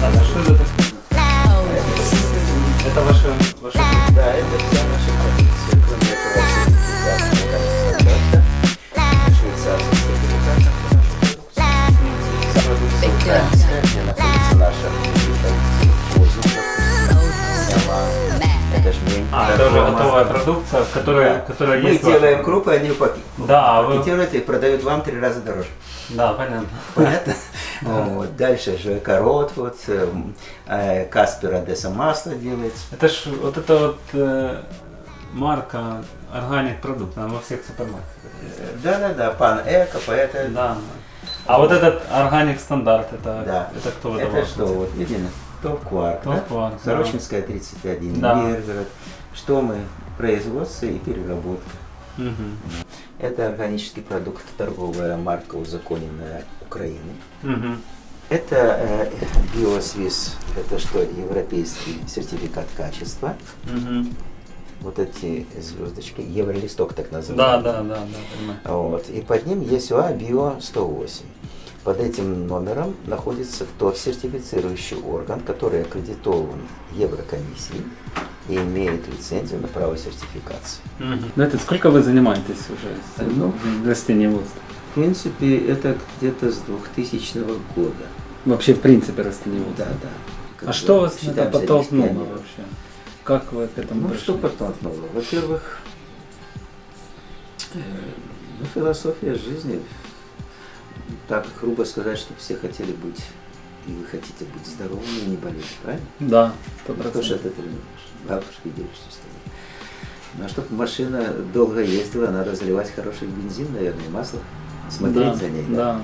А что это такое? Это ваша... Да, это вся наша продукция, кроме этого сертификата швейцарский сертификат на нашу продукцию. Продукция украинская, где находится наша продукция. Это жмень. Это уже готовая продукция, которая Мы есть... делаем крупы, они Да, вы... пакетируют и продают вам 3 раза дороже. Да, понятно. Понятно? Вот. Дальше же корот, вот, Каспер Одесса масло делается. Это ж вот эта вот марка органик продукт, она во всех супермаркетах. Да, пан Эко, поэтому... Да. А вот этот органик стандарт, это, Да. это кто Это выдавал? что, вот, видно? Топ-кварк, да? Топ-кварк, да. Сорочинская 31, Да. Миргород. Что мы? Производство и переработка. Мгм. Это органический продукт, торговая марка, узаконенная Украины. Мгм. Это Биосвис, это что, европейский сертификат качества. Мгм. Вот эти звездочки, евролисток так Да, называемый. да, понимаю. Вот. И под ним есть УА Био 108. Под этим номером находится тот сертифицирующий орган, который аккредитован Еврокомиссией и имеет лицензию на право сертификации. Знаете, сколько вы занимаетесь уже Ну, растениеводством? В принципе, это где-то с 2000 года. Вообще, в принципе, растениеводство. Да. Как А бы что вас на это считаемся подтолкнуло пионерами. вообще? Как вы к этому Ну, пришли? что подтолкнуло? Во-первых, философия жизни, так грубо сказать, что все хотели быть, и вы хотите быть здоровыми и не болеть, правильно? Да, Кто же 100%. от этого не может? Бабушки, дедушки стоят. Ну, а чтобы машина долго ездила, надо заливать хороший бензин, наверное, и масло, смотреть Да, за ней, да,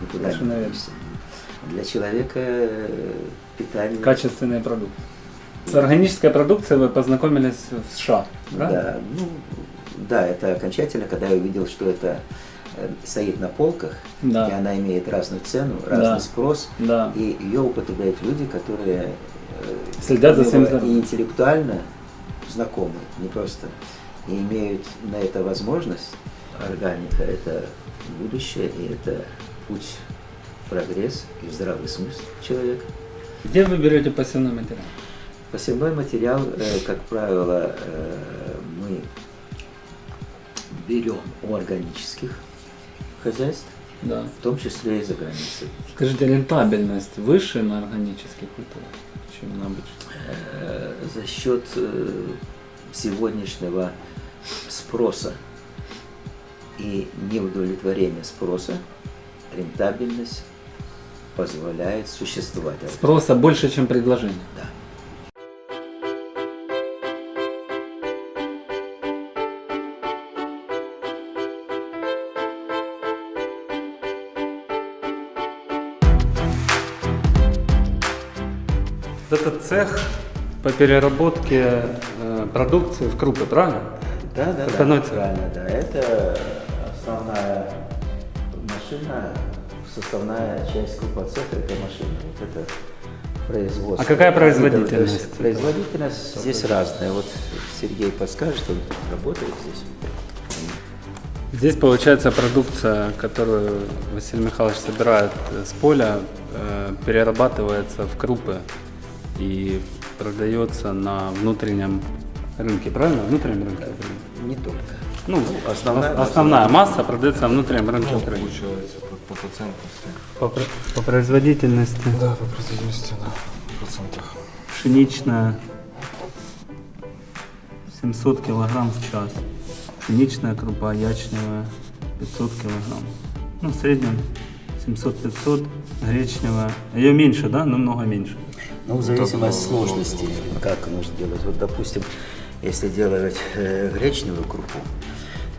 никуда не совершенно верно. денешься. Для человека питание... Качественный продукт. С органической продукцией вы познакомились в США, правильно? Да, это окончательно, когда я увидел, что это стоит на полках, Да. и она имеет разную цену, разный спрос, Да. и ее употребляют люди, которые Следят за своим и здоровьем. интеллектуально знакомы, не просто, и имеют на это возможность. Органика – это будущее, и это путь в прогресс и в здравый смысл человека. Где вы берете посевной материал? Посевной материал, как правило, мы берем у органических хозяйств, Да. в том числе и за границей. Скажите, рентабельность выше на органических культурах, чем на обычных? За счет сегодняшнего спроса и неудовлетворения спроса рентабельность позволяет существовать. Спроса больше, чем предложение. Да. Это цех по переработке продукции в крупы, правильно? Да, Становится. правильно, да. Это основная машина, составная часть крупоцеха, это машина. Вот это производство. А какая производительность? То есть производительность здесь разная. Вот Сергей подскажет, он работает здесь. Здесь получается продукция, которую Василий Михайлович собирает с поля, перерабатывается в крупы и продается на внутреннем рынке, правильно? Внутреннем рынке? Не только. Ну, Основная основная масса продается на внутреннем рынке Украины. Получается по процентности. По производительности Да, по производительности, да, в процентах. пшеничная 700 килограмм в час, пшеничная крупа ячневая 500 килограмм. Ну, в среднем 700-500, гречневая. Ее меньше, да? Намного меньше. Ну, в зависимости от сложности, как нужно делать. Вот, допустим, если делать гречневую крупу,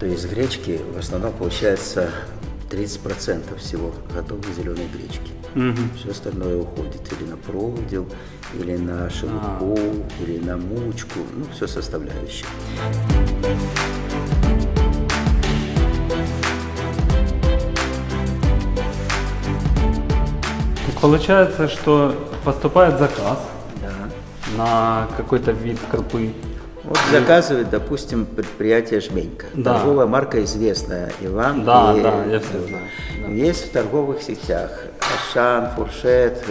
то из гречки в основном получается 30% всего готовой зеленой гречки. Мгм. Все остальное уходит или на продел, или на шелуху, или на мучку, ну, все составляющие. Получается, что поступает заказ Да. на какой-то вид крупы. Вот заказывает, допустим, предприятие «Жменька». Да. Торговая марка известная, Иван. Да, и- да, я все знаю. Да. Есть в торговых сетях Ашан, Фуршет,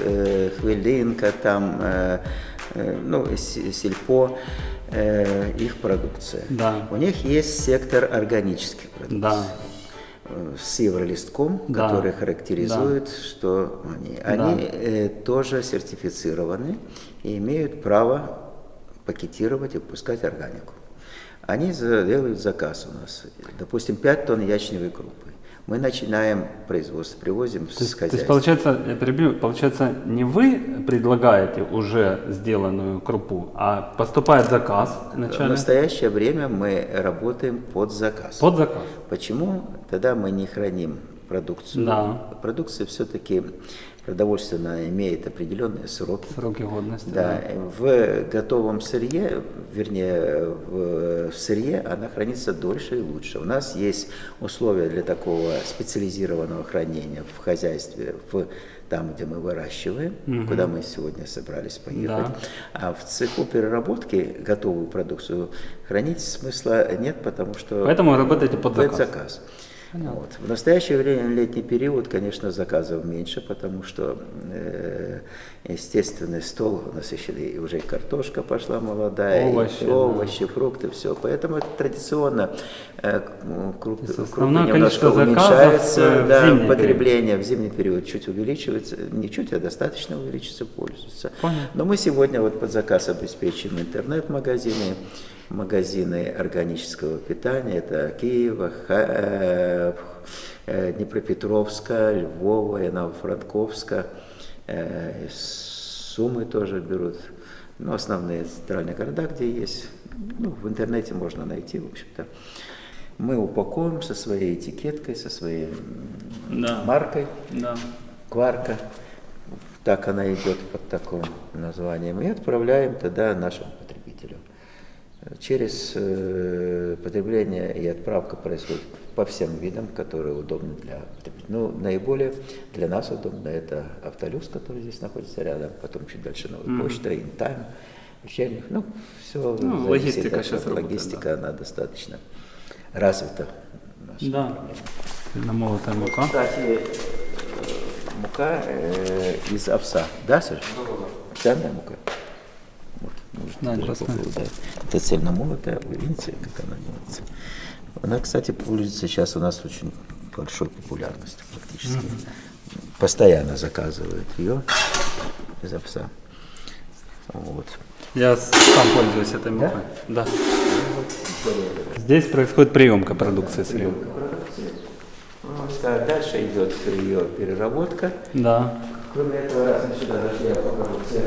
Хвилинка, там, Сельпо, их продукция. Да. У них есть сектор органических продуктов. Да. С евролистком, Да. который характеризует, что они тоже сертифицированы и имеют право пакетировать и выпускать органику. Они делают заказ у нас, допустим, 5 тонн ячневой крупы. Мы начинаем производство, привозим с хозяйства. То есть, получается, я перебью, получается, не вы предлагаете уже сделанную крупу, а поступает заказ В начальный? настоящее время мы работаем под заказ. Под заказ. Почему? Тогда мы не храним продукцию. Да. Продукция все-таки продовольственная имеет определенные сроки. Сроки годности. Да, в готовом сырье, вернее, в сырье она хранится дольше и лучше. У нас есть условия для такого специализированного хранения в хозяйстве, там, где мы выращиваем, куда мы сегодня собрались поехать. Да. А в цеху переработки готовую продукцию хранить смысла нет, потому что Поэтому вы работаете под заказ. заказ. Вот. В настоящее время, летний период, конечно, заказов меньше, потому что естественный стол насыщенный, и уже и картошка пошла молодая, овощи, фрукты, все. Поэтому это традиционно крупы немножко уменьшаются, потребление в зимний период чуть увеличивается, не чуть, а достаточно увеличится, пользуется. Но мы сегодня вот под заказ обеспечим интернет-магазины, магазины органического питания, это Киева, Днепропетровска, Львова, Ивано-Франковска, Сумы тоже берут, основные центральные города, где есть, в интернете можно найти, в общем-то. Мы упаковываем со своей этикеткой, со своей маркой, Кварка, так она идет под таким названием, и отправляем тогда нашим потребителям. Через потребление и отправка происходит по всем видам, которые удобны для потребителя. Наиболее для нас удобно это Автолюкс, который здесь находится рядом, потом чуть дальше Новая почта, Интайм, Вечерних. Все логистика сейчас логистика, она достаточно развита. Да. Намолотая мука. Кстати, мука из овса, да, Саша? Овсяная мука. Это цельномолотая, вы видите, как она делается. Она, кстати, пользуется сейчас у нас очень большой популярностью практически. Постоянно заказывают ее из овса. Вот. Я сам пользуюсь этой мукой. Да? Здесь происходит приемка продукции сырьем. Дальше идет ее переработка. Да. Кроме этого, раз мы сюда зашли, я покажу цех.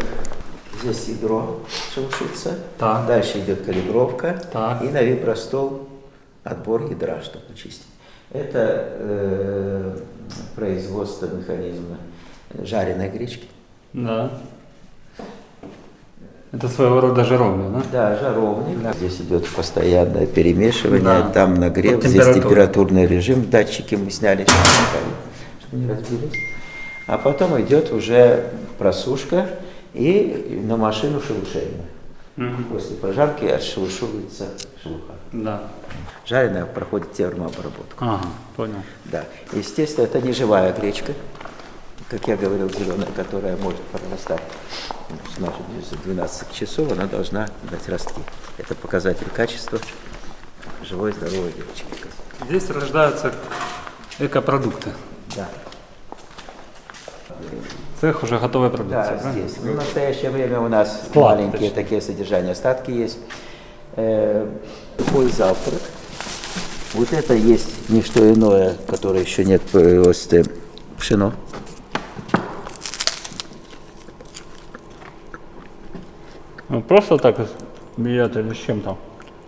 Здесь ядро шелушится, Так. дальше идет калибровка Так. и на вибростол отбор ядра, чтобы очистить. Это производство механизма жареной гречки. Да. Это своего рода жаровня, да? Да, жаровник. Здесь идет постоянное перемешивание, Да. там нагрев, здесь температурный режим, датчики мы сняли, чтобы не разбились. А потом идет уже просушка и на машину шелушение. После прожарки отшелушивается шелуха. Да. Жареная проходит термообработку. Ага, понял. Да. Естественно, это не живая гречка, как я говорил, зеленая, которая может прорастать. За 12 часов она должна дать ростки. Это показатель качества живой, здоровой гречки. Здесь рождаются экопродукты. Да. Цех уже готовая продукция, Да, правильно? здесь. В настоящее время у нас Склад, маленькие точно. такие содержания, остатки есть. Такой завтрак. Вот это есть не что иное, которое еще нет в производстве, пшено. Просто так берет или с чем-то?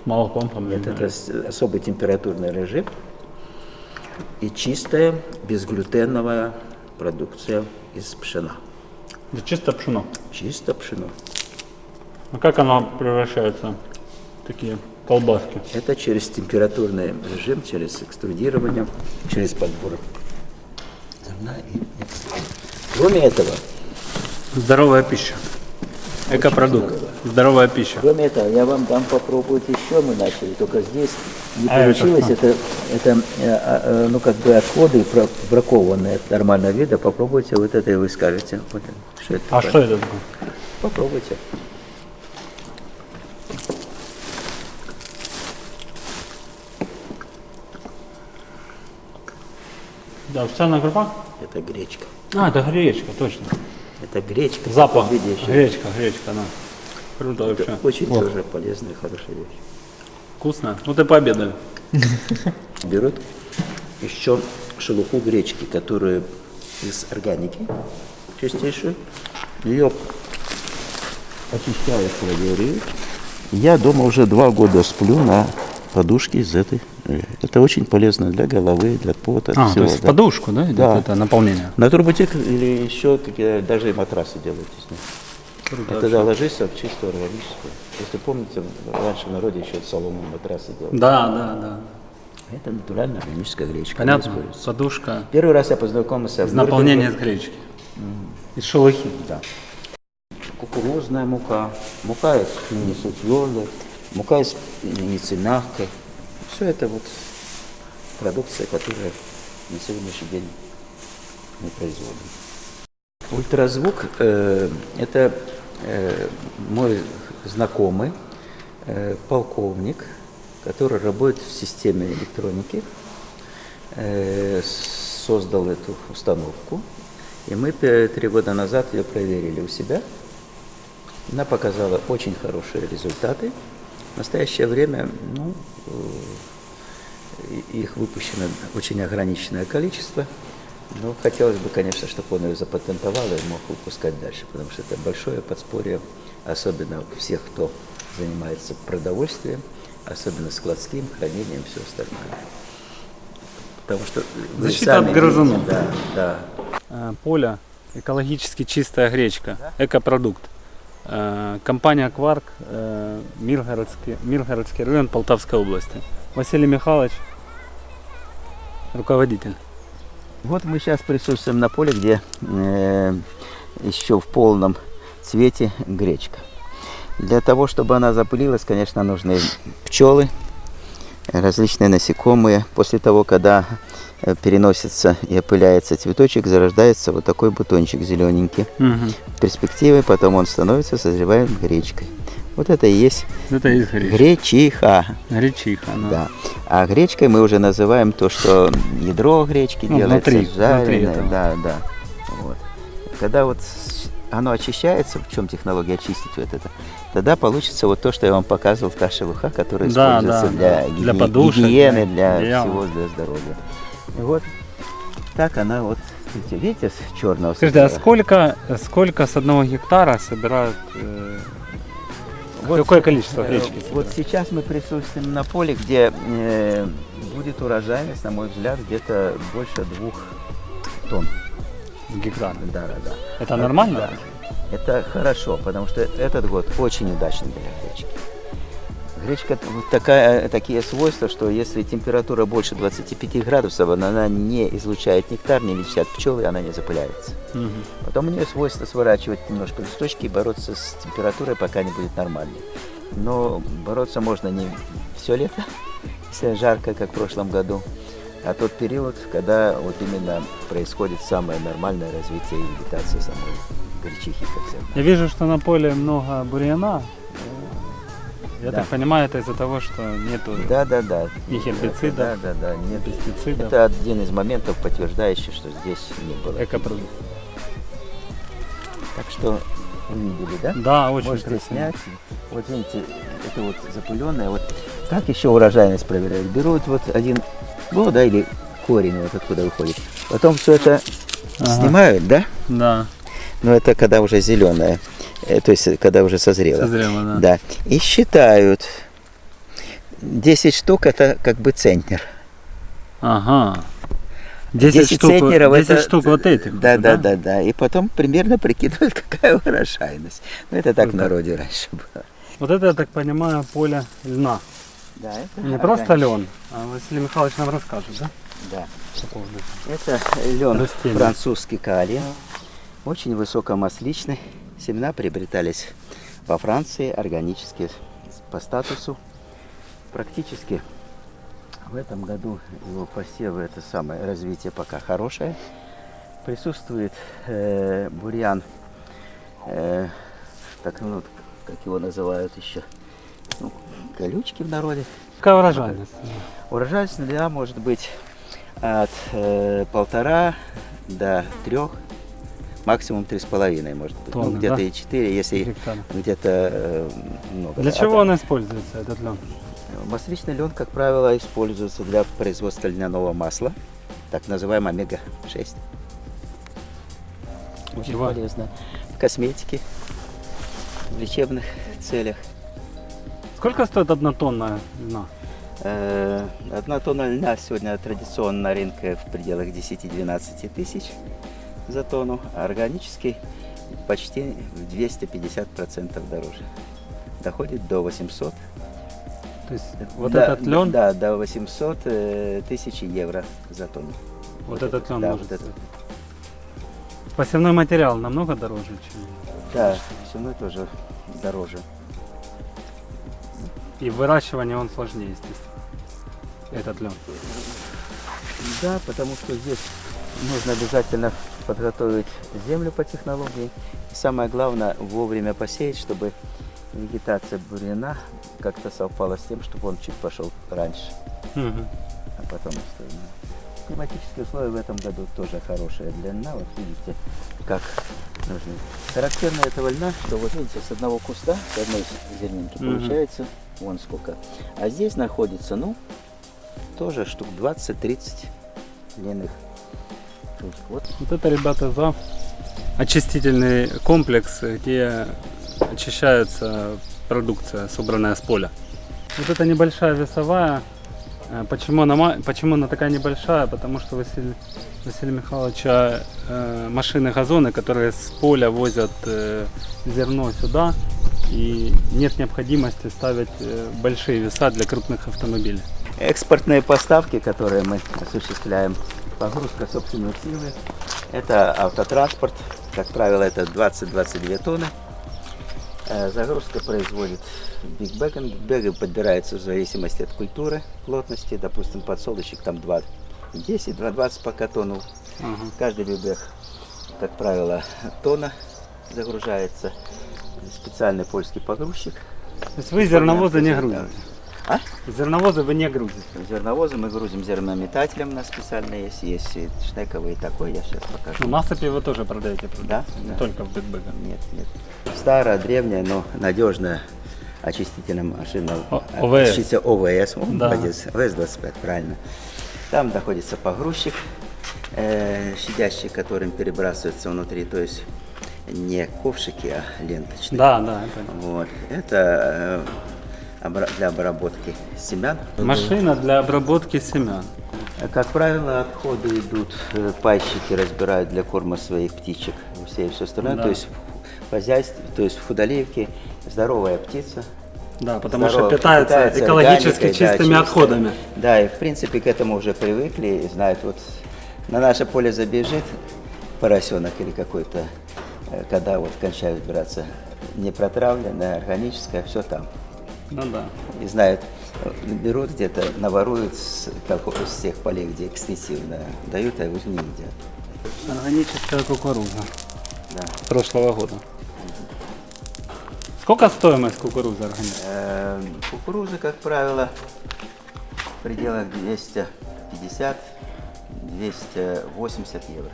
С молоком там? Нет, это особый температурный режим и чистая безглютеновая продукция из пшена. Это чисто пшено. Чисто пшено. А как оно превращается в такие колбаски? Это через температурный режим, через экструдирование, через подбор зерна. Кроме этого, Здоровая пища. Экопродукт. здорово. Здоровая пища. Кроме этого, я вам дам попробовать еще, мы начали, только здесь не А это получилось, что? ну как бы отходы бракованные от нормального вида, попробуйте вот это и вы скажете, вот, что это А такое. что это такое? Попробуйте. Да, овсяная крупа? Это гречка. А, это гречка, точно. Это гречка. в Запах. таком виде еще. Гречка, да. Круто вообще. Это очень тоже полезная, хорошая вещь. Вкусно. Ну ты пообедали. Берут еще шелуху гречки, которую из органики чистейшую. Ее очищают, проверяют. Я дома уже 2 года сплю на подушке из этой. Это очень полезно для головы, для пота. А, всего, то есть в да. подушку, да, идет Да. это наполнение? На турботек или еще какие даже и матрасы делают из них. Круто И тогда ложишься в чистую органическую. Если помните, раньше в народе еще солому матрасы делали. Да. Это натуральная органическая гречка. она Понятно? используется. Подушка Первый раз я познакомился из наполнения из гречки. Из шелухи. Да. Кукурузная мука, мука из пшеницы твердой, мука из пшеницы мягкой. Все это вот продукция, которая на сегодняшний день мы производим. Ультразвук это мой знакомый полковник, который работает в системе электроники, создал эту установку. И мы 3 года назад ее проверили у себя. Она показала очень хорошие результаты. В настоящее время их выпущено очень ограниченное количество. Но хотелось бы, конечно, чтобы он ее запатентовал и мог выпускать дальше, потому что это большое подспорье, особенно у всех, кто занимается продовольствием, особенно складским, хранением и все остальное. Потому что вы Защита сами от грызунов. видите, да. Поля, экологически чистая гречка, экопродукт. Компания «Кварк», Миргородский район Полтавской области. Василий Михайлович, руководитель. Вот мы сейчас присутствуем на поле, где еще в полном цвете гречка. Для того, чтобы она запылилась, конечно, нужны пчелы, различные насекомые. После того, когда переносится и опыляется цветочек, зарождается вот такой бутончик зелененький. В перспективе потом он становится созреваем гречкой. Вот это и есть Это из гречки. гречиха. Гречиха, Да. А гречкой мы уже называем то, что ядро гречки Ну, делается, внутри жареное. этого. Да. Вот. Когда вот оно очищается, в чем технология очистить вот это, тогда получится вот то, что я вам показывал, та шелуха, которая Да, используется да, для, для подушек, гигиены, для для одеяла. всего, для здоровья. И вот так она вот, видите, с черного Скажите, а состава. сколько с 1 гектара собирают, какое количество гречки? Вот сейчас мы присутствуем на поле, где будет урожайность, на мой взгляд, где-то больше 2 тонн. Гектар. Да. Это нормально? Да. Это хорошо, потому что этот год очень удачный для гречки. Гречка вот такие свойства, что если температура больше 25 градусов, она не излучает нектар, не летят пчелы, она не запыляется. Потом у нее свойство сворачивать немножко листочки и бороться с температурой, пока не будет нормальной. Но бороться можно не все лето, если жарко, как в прошлом году, а тот период, когда вот именно происходит самое нормальное развитие и вегетация самой гречихи, как всегда. Я вижу, что на поле много бурьяна. Я Да. так понимаю, это из-за того, что нету Да. ни гербицидов, Да. ни Нет. пестицидов. Это один из моментов, подтверждающий, что здесь не было. Экопродукт. Так что увидели, да? Да, очень Можете красиво. снять. Вот видите, это вот запыленное. Вот как еще урожайность проверяют? Берут вот один год, да, или корень вот откуда выходит. Потом все это снимают, да? Да, Но это когда уже зеленое, то есть когда уже созрело. созрело, да. Да. И считают. 10 штук это как бы центнер. Ага. 10 штук, центнеров 10 это- штук вот этих. Да. И потом примерно прикидывают, какая урожайность. Ну, это так в народе раньше было. Вот это, я так понимаю, поле льна. Да, это Не просто лен, а Василий Михайлович нам расскажет, да? Да. По поводу этого. Это лен Растение. французский калий. Очень высокомасличный. Семена приобретались Во Франции органический по статусу. Практически в этом году его посевы, это самое развитие пока хорошее. Присутствует бурьян, так, ну, как его называют еще, ну, колючки в народе. Какая урожайность? Урожайность может быть от 1,5 до 3, максимум 3,5 может быть. Тонны, Ну, где-то да? и 4, если Гектар. где-то много. Для Да. чего он используется, этот лен? Масличный лен, как правило, используется для производства льняного масла, так называемый омега-6. Очень Его- полезно. В косметике, в лечебных целях. Сколько стоит 1 тонна льна? 1 тонна льна сегодня традиционно на рынке в пределах 10-12 тысяч за тонну, а органический почти в 250% дороже. Доходит до 800. То есть вот Да, этот лен, Да, до 800 тысяч евро за тонну. вот этот лен Да, может вот это. стоить. Посевной материал намного дороже, чем... Да, все равно тоже дороже. И в выращивании он сложнее, естественно. Этот лен. Да, потому что здесь нужно обязательно подготовить землю по технологии. И самое главное, вовремя посеять, чтобы вегетация бурьяна как-то совпала с тем, чтобы он чуть пошел раньше, Мгм. а потом остальное. Климатические условия в этом году тоже хорошие для льна. Вот видите, как нужны. Характерно этого льна, что вот видите, с одного куста, с одной зернинки Мгм. получается вон сколько. А здесь находится, ну, тоже штук 20-30 льняных штучек. Вот. Вот это, ребята, за очистительный комплекс, где очищается продукция, собранная с поля. Вот это небольшая весовая. Почему она такая небольшая? Потому что Василия Михайловича машины газоны, которые с поля возят зерно сюда, и нет необходимости ставить большие веса для крупных автомобилей. Экспортные поставки, которые мы осуществляем, погрузка собственной силы, это автотранспорт, как правило, это 20-22 тонны. Загрузка производит бигбэгом. Бигбэги подбираются в зависимости от культуры, плотности. Допустим, подсолнечник там 2,10, 2,20 пока тонну. Ага. Каждый бигбэг, как правило, тонна загружается. Специальный польский погрузчик. То есть вы зерновозы не грузите? А? Зерновозы вы не грузите? Зерновозы мы грузим зернометателем, у нас специально есть и шнековый такой, я сейчас покажу. Ну, насыпи вы тоже продаете, Да, не да. только в бигбэгах. Нет, нет. Старая, древняя, но надежная очистительная машина. ОВС. Очиститель ОВС. О, Да. молодец. ОВС-25, правильно. Там находится погрузчик, щадящий, которым перебрасывается внутри, то есть не ковшики, а ленточные. Да, да, я понял. Вот. Это для обработки семян. Машина для обработки семян. Как правило, отходы идут, пайщики разбирают для корма своих птичек, гусей и все остальное. Да. То есть в хозяйстве, то есть в худоливке здоровая птица. Да, потому здорово что питается экологически органикой, да, чистыми чисто. отходами. Да, и в принципе к этому уже привыкли и знают, вот на наше поле забежит поросенок или какой-то, когда вот кончают браться непротравленное, органическое, все там. Ну да. И знают, берут где-то, наворуют с всех полей, где экстенсивно дают, а уже не едят. Органическая кукуруза Да. прошлого года. Сколько стоимость кукурузы органической? Кукуруза, как правило, в пределах 250-280 евро.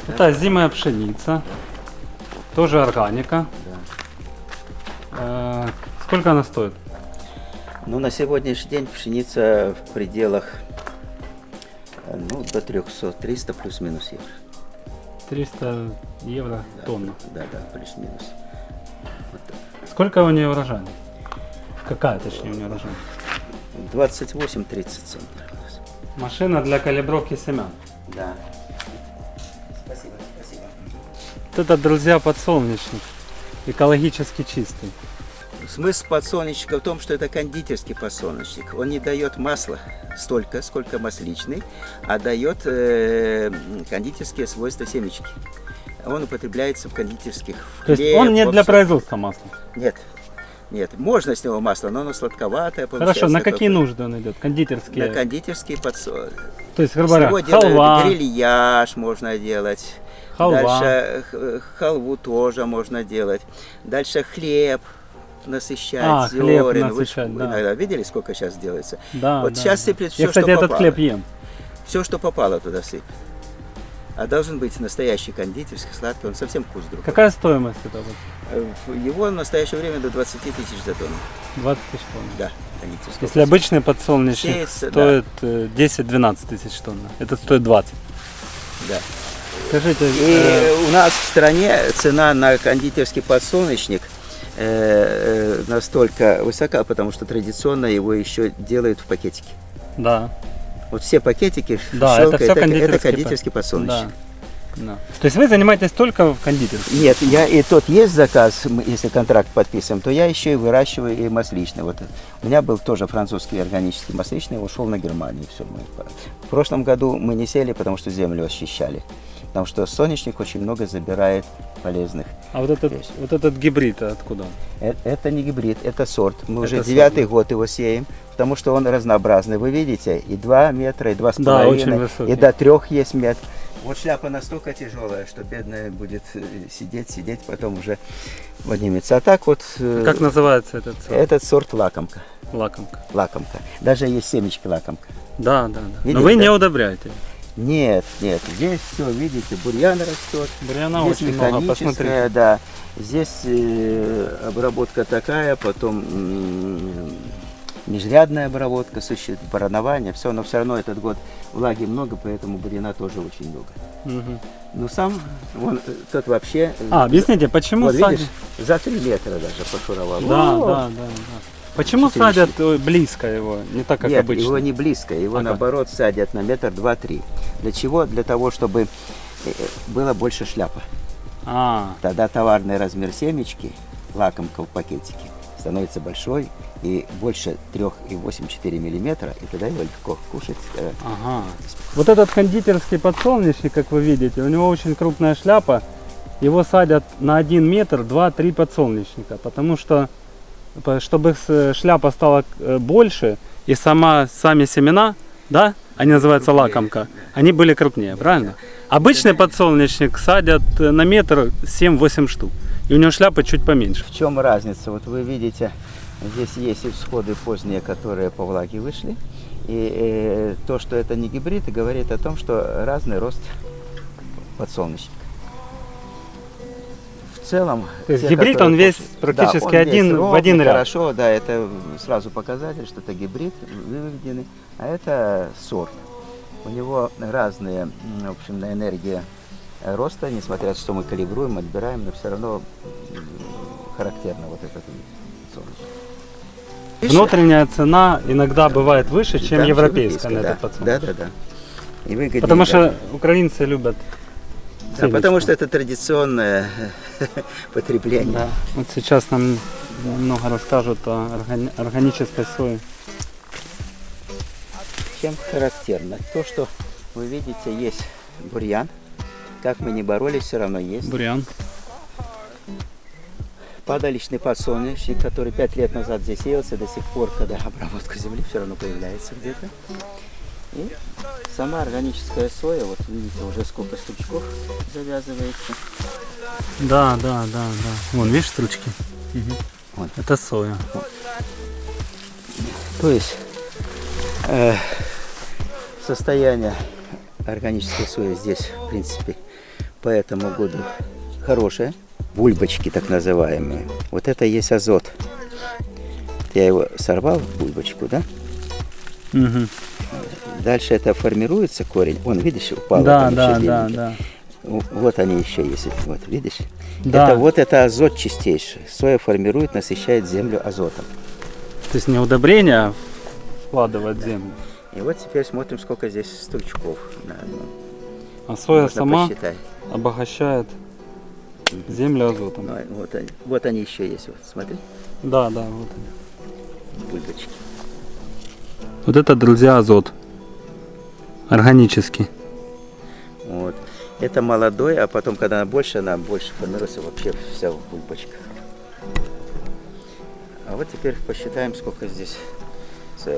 Это зимая пшеница, тоже органика. Да. Сколько она стоит? Ну, на сегодняшний день пшеница в пределах ну, до 300 плюс-минус евро. 300 евро Да, тонна. Да, да, плюс-минус. Вот так. Сколько у нее урожайность? Какая, точнее, у нее урожайность? 28-30 центнеров у нас. Машина для калибровки семян. Да. Спасибо, спасибо. Вот это, друзья, подсолнечник. Экологически чистый. Смысл подсолнечника в том, что это кондитерский подсолнечник. Он не дает масла столько, сколько масличный, а дает кондитерские свойства семечки. Он употребляется в кондитерских То есть хлеб, он не во для всем. производства масла. Нет. Нет, можно с него масло, но оно сладковатое получается. Хорошо, на какие такое. нужды он идет? Кондитерские? На кондитерские подсолнухи. То есть, грубо С говоря, него делают халва, грильяж можно делать. Халва. Дальше халву тоже можно делать. Дальше хлеб насыщать хлеб зерен. Вы насыщать, да. иногда видели, сколько сейчас делается? Да, Вот да, сейчас да. сыплет все, Я, кстати, что этот попало. хлеб ем. Все, что попало, туда сыпет. А должен быть настоящий кондитерский, сладкий, он совсем вкус другой. Какая стоимость этого? Вот? Его в настоящее время до 20 тысяч за тонну. 20 тысяч тонн. Да, кондитерский. Если обычный подсолнечник Сеется, стоит 10-12 тысяч тонн, этот стоит 20. Да. Скажите, И у нас в стране цена на кондитерский подсолнечник настолько высока, потому что традиционно его еще делают в пакетике. да, Вот все пакетики, да, шелка, это все это кондитерский подсолнечник. Да. Да. То есть вы занимаетесь только в кондитерстве? Нет, я и тот есть заказ, если контракт подписываем, то я еще и выращиваю и масличный. Вот у меня был тоже французский органический масличный, ушел на Германию. Все. В прошлом году мы не сели, потому что землю очищали. Потому что соняшник очень много забирает полезных. А вот этот гибрид откуда? Это не гибрид, это сорт. Мы Это уже сорт, 9-й год его сеем, потому что он разнообразный. Вы видите, и 2 метра, и 2,5, Да, очень высокий. и до 3 есть метр. Вот шляпа настолько тяжелая, что бедная будет сидеть, потом уже поднимется. А так вот... Как называется этот сорт? Этот сорт лакомка. Лакомка. Лакомка. Даже есть семечки лакомка. Да, да, да. Видите, Но вы да? не удобряете. Нет, здесь все, видите, бурьян растет. Бурьяна Здесь очень много, механическая, посмотрите. да. Здесь обработка такая, потом межрядная обработка, баранование, все, но все равно этот год влаги много, поэтому бурьяна тоже очень много. Мгм. Ну сам, вон тот вообще... Объясните, почему вот садят? видишь, за 3 метра даже пошуровал. Да, О! да, да. Почему Четыре садят близко его, не так, как Нет, обычно? его не близко, его А как? наоборот садят на метр, 2-3. Для чего? Для того, чтобы было больше шляпа. А, Тогда товарный размер семечки, лакомка в пакетике, становится большой и больше 3,8-4 миллиметра, и тогда его легко кушать. ага. Вот этот кондитерский подсолнечник, как вы видите, у него очень крупная шляпа. Его садят на 1 метр 2-3 подсолнечника, потому что, чтобы шляпа стала больше, и сами семена, да, они называются лакомка, они были крупнее, правильно? Обычный подсолнечник садят на метр 7-8 штук, и у него шляпа чуть поменьше. В чем разница? Вот вы видите, здесь есть и всходы поздние, которые по влаге вышли. И то, что это не гибрид, говорит о том, что разный рост подсолнечника. В целом... То есть те, гибрид, которые он весь после- практически он весь один в ровный, один ряд. Хорошо, да, это сразу показатель, что это гибрид выведенный, а это сорт. У него разные, в общем, энергия роста, несмотря на то, что мы калибруем, отбираем, но все равно характерно вот этот сорт. Внутренняя цена иногда бывает выше, чем Да, европейская на да. этот подсолнечник. Да. И выгоднее, Потому да. что украинцы любят Да, потому семечку. что это традиционное потребление. Да. Вот сейчас нам немного расскажут о органической сое. Чем характерно? То, что вы видите, есть бурьян. Как мы не боролись, все равно есть. Бурьян. Падалищный подсолнечник, который 5 лет назад здесь сеялся, до сих пор, когда обработка земли, все равно появляется где-то. И сама органическая соя, вот видите, уже сколько стручков завязывается. Да. Вон, видишь стручки? Вот. Это соя. То есть состояние органической сои здесь, в принципе, по этому году хорошее. Бульбочки так называемые. Вот это есть азот. Я его сорвал, бульбочку, да? Мгм. Дальше это формируется корень. Вон, видишь, упало Да, там да, еще да, беленькие. да. Вот они еще есть. Вот, видишь? Да. Это азот чистейший. Соя формирует, насыщает землю азотом. То есть не удобрение, а вкладывать в землю. И вот теперь смотрим, сколько здесь стручков. на одном. А соя Можно сама посчитать. обогащает землю азотом. Ну, вот они еще есть. Вот, смотри, Да, вот они. бульбочки. Вот это, друзья, азот. Органический. Вот. Это молодой, а потом, когда она больше формируется вообще вся в бульбочках. А вот теперь посчитаем, сколько здесь.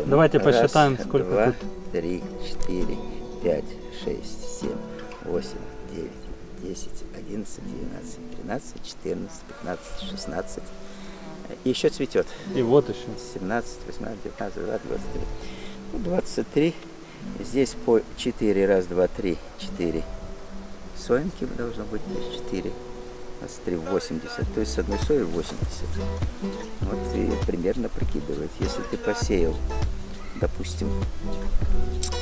Давайте Раз, посчитаем, сколько 2, тут. 3, 4, 5, 6, 7, 8, 9, 10, 11, 12, 13, 14, 15, 16. И еще цветет. И вот еще. 17, 18, 19, 20, 23. Ну, 23. Здесь по 4. Раз, два, три, 4. Соинки должно быть. То есть 4. 23, 80. То есть с одной сои 80. Вот и примерно прикидывает. Если ты посеял, допустим,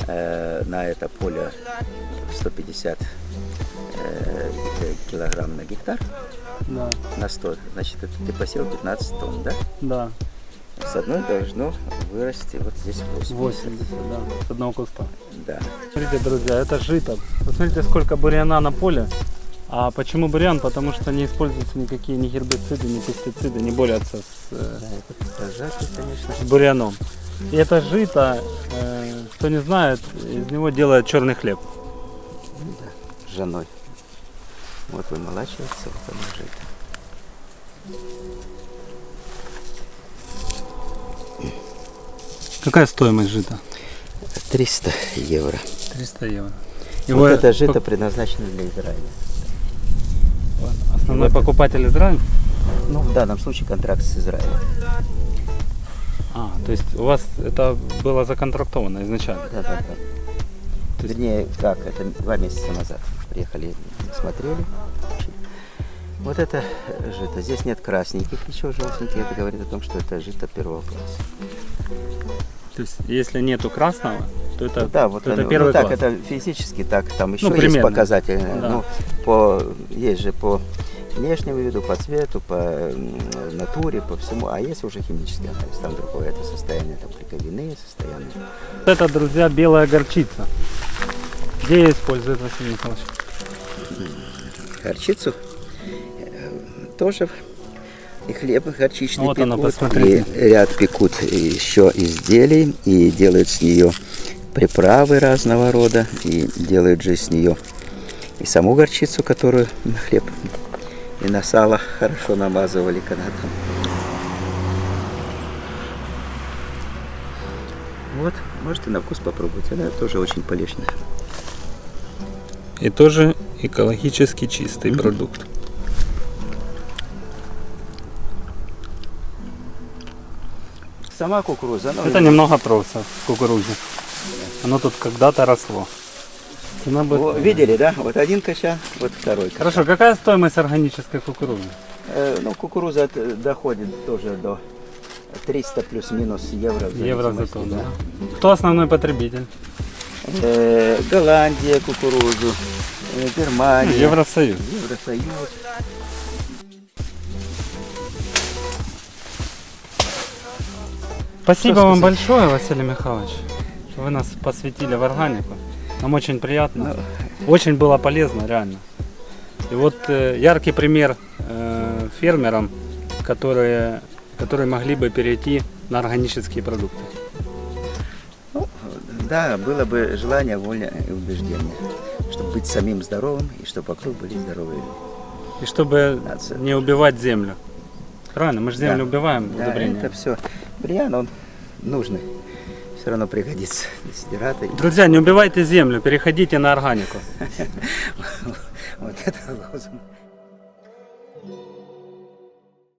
на это поле 150 килограмм на гектар, Да, на 100, значит, это ты посеял 15 тонн, да? да. С одной должно вырасти вот здесь 80. 80, да, с одного куста. Да. Смотрите, друзья, это жито. Посмотрите, сколько бурьяна на поле. А почему бурьян? Потому что не используются никакие ни гербициды, ни пестициды, не борются с Зажатый, конечно. бурьяном. И это жито, кто не знает, из него делают черный хлеб. Да, с женой. Вот вымолачивается, вот оно жито. Какая стоимость жита? 300 евро. 300 евро. Вот это жито предназначено для Израиля. Основной вот покупатель Израиль? Ну, в данном случае контракт с Израилем. А, то есть у вас это было законтрактовано изначально? Да, да, да. Вернее, как, это 2 месяца назад приехали, смотрели. Вот это жито. Здесь нет красненьких, ничего желтеньких. Это говорит о том, что это жито первого класса. То есть если нету красного, то это, Ну да, вот то это оно, первый ну, так, класс. это физически так, там еще есть примерно. показатели. Да. Ну, есть же по внешнему виду, по цвету, по натуре, по всему. А есть уже химический анализ. Там другое, это состояние там, клейковины, состояние. Вот это, друзья, белая горчица. Где ее используют, Василий Михайлович? Горчицу тоже и хлеб горчичный Вот она, пекут, посмотрите. и ряд пекут еще изделий, и делают с нее приправы разного рода, и делают же с нее и саму горчицу, которую на хлеб и на сало хорошо намазывали когда-то. Вот, можете на вкус попробовать, она тоже очень полезная. И тоже экологически чистый продукт. Сама кукуруза, Это немного проса в кукурузе. Оно тут когда-то росло. Цена будет... видели, да? Вот один качан, вот второй качан. Хорошо, какая стоимость органической кукурузы? Ну, кукуруза доходит тоже до 300 плюс-минус евро. в Евро за зависимости, тонну. да. Да? Кто основной потребитель? Голландия кукурузу, Германия, Евросоюз. Евросоюз. Спасибо Что вам сказать? большое, Василий Михайлович, что вы нас посвятили в органику. Нам очень приятно. Очень было полезно, реально. И вот яркий пример фермерам, которые могли бы перейти на органические продукты. Ну, да, было бы желание, воля и убеждение, чтобы быть самим здоровым и чтобы вокруг были здоровые люди. И чтобы Нация. не убивать землю. Правильно, мы же землю Да. убиваем Да, удобрением. это все. Бурьян, он нужный. Все равно пригодится. Десидераты. Друзья, не убивайте землю, переходите на органику. Вот это лозунг.